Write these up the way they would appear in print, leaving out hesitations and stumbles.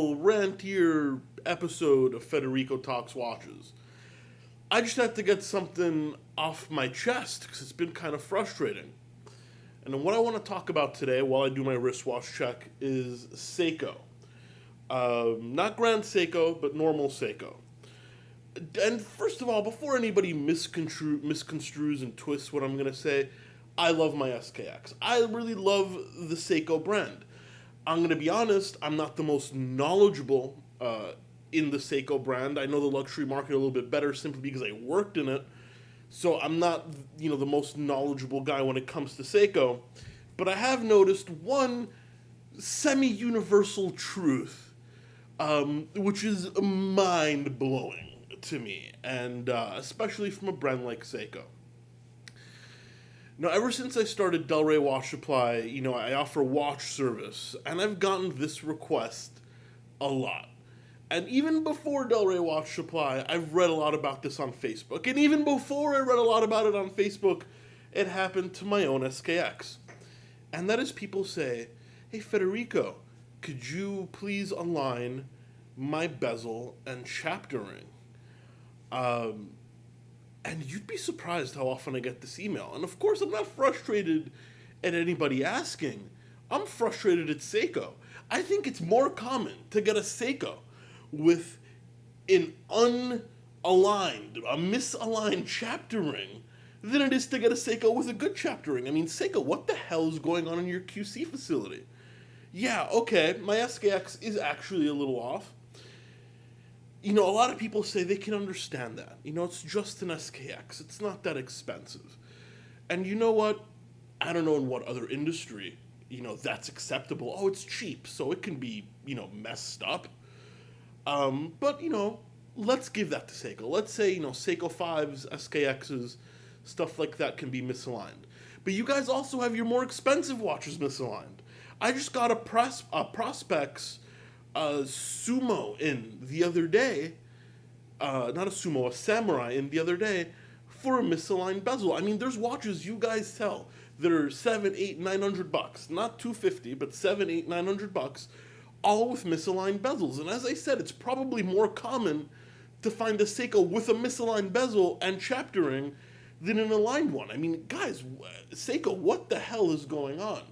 little rantier episode of Federico Talks Watches. I just had to get something off my chest because it's been kind of frustrating. And what I want to talk about today while I do my wristwatch check is Seiko. Not Grand Seiko, but normal Seiko. And first of all, before anybody misconstrues and twists what I'm going to say, I love my SKX. I really love the Seiko brand. I'm going to be honest, I'm not the most knowledgeable in the Seiko brand. I know the luxury market a little bit better simply because I worked in it. So I'm not, the most knowledgeable guy when it comes to Seiko. But I have noticed one semi-universal truth, which is mind-blowing to me, and especially from a brand like Seiko. Now, ever since I started Del Rey Watch Supply, I offer watch service, and I've gotten this request a lot. And even before Del Rey Watch Supply, I've read a lot about this on Facebook. And even before I read a lot about it on Facebook, it happened to my own SKX. And that is people say, hey, Federico, could you please align my bezel and chapter ring? And you'd be surprised how often I get this email. And of course, I'm not frustrated at anybody asking. I'm frustrated at Seiko. I think it's more common to get a Seiko with an unaligned, a misaligned chapter ring than it is to get a Seiko with a good chapter ring. I mean, Seiko, what the hell is going on in your QC facility? Yeah, okay, my SKX is actually a little off. A lot of people say they can understand that. It's just an SKX. It's not that expensive. And you know what? I don't know in what other industry, that's acceptable. Oh, it's cheap, so it can be, messed up. But, let's give that to Seiko. Let's say, Seiko 5s, SKXs, stuff like that can be misaligned. But you guys also have your more expensive watches misaligned. I just got a Prospex Sumo in the other day, not a Sumo, a Samurai in the other day for a misaligned bezel. I mean, there's watches you guys sell that are $700, $800, $900, not $250, but $700, $800, $900, all with misaligned bezels. And as I said, it's probably more common to find a Seiko with a misaligned bezel and chapter ring than an aligned one. I mean, guys, Seiko, what the hell is going on?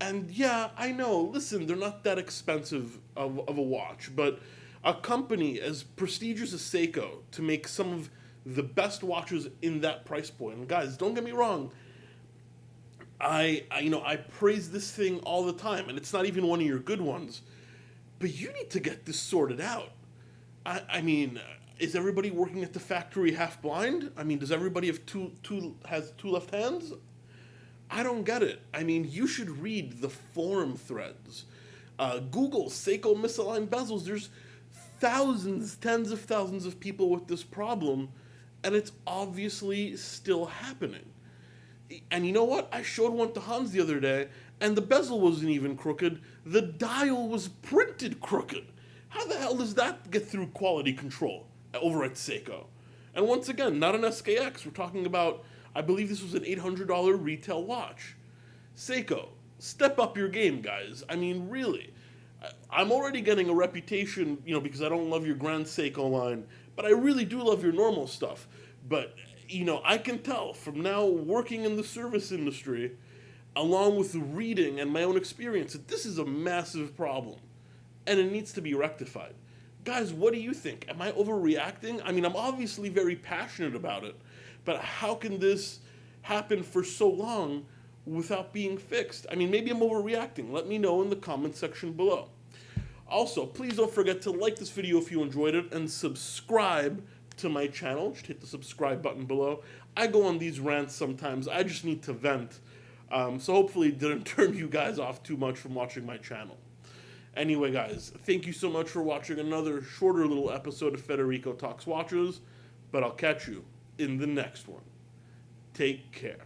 And yeah, I know, listen, they're not that expensive of a watch, but a company as prestigious as Seiko to make some of the best watches in that price point. And guys, don't get me wrong, I praise this thing all the time, and it's not even one of your good ones, but you need to get this sorted out. I mean, is everybody working at the factory half blind? I mean, does everybody have two left hands? I don't get it. I mean, you should read the forum threads. Google Seiko misaligned bezels. There's thousands, tens of thousands of people with this problem, and it's obviously still happening. And you know what? I showed one to Hans the other day, and the bezel wasn't even crooked. The dial was printed crooked. How the hell does that get through quality control over at Seiko? And once again, not an SKX. We're talking about, I believe this was an $800 retail watch. Seiko, step up your game, guys. I mean, really. I'm already getting a reputation, because I don't love your Grand Seiko line, but I really do love your normal stuff. But, I can tell from now working in the service industry, along with the reading and my own experience, that this is a massive problem, and it needs to be rectified. Guys, what do you think? Am I overreacting? I mean, I'm obviously very passionate about it, but how can this happen for so long without being fixed? I mean, maybe I'm overreacting. Let me know in the comment section below. Also, please don't forget to like this video if you enjoyed it and subscribe to my channel. Just hit the subscribe button below. I go on these rants sometimes. I just need to vent. So hopefully it didn't turn you guys off too much from watching my channel. Anyway, guys, thank you so much for watching another shorter little episode of Federico Talks Watches, but I'll catch you in the next one. Take care.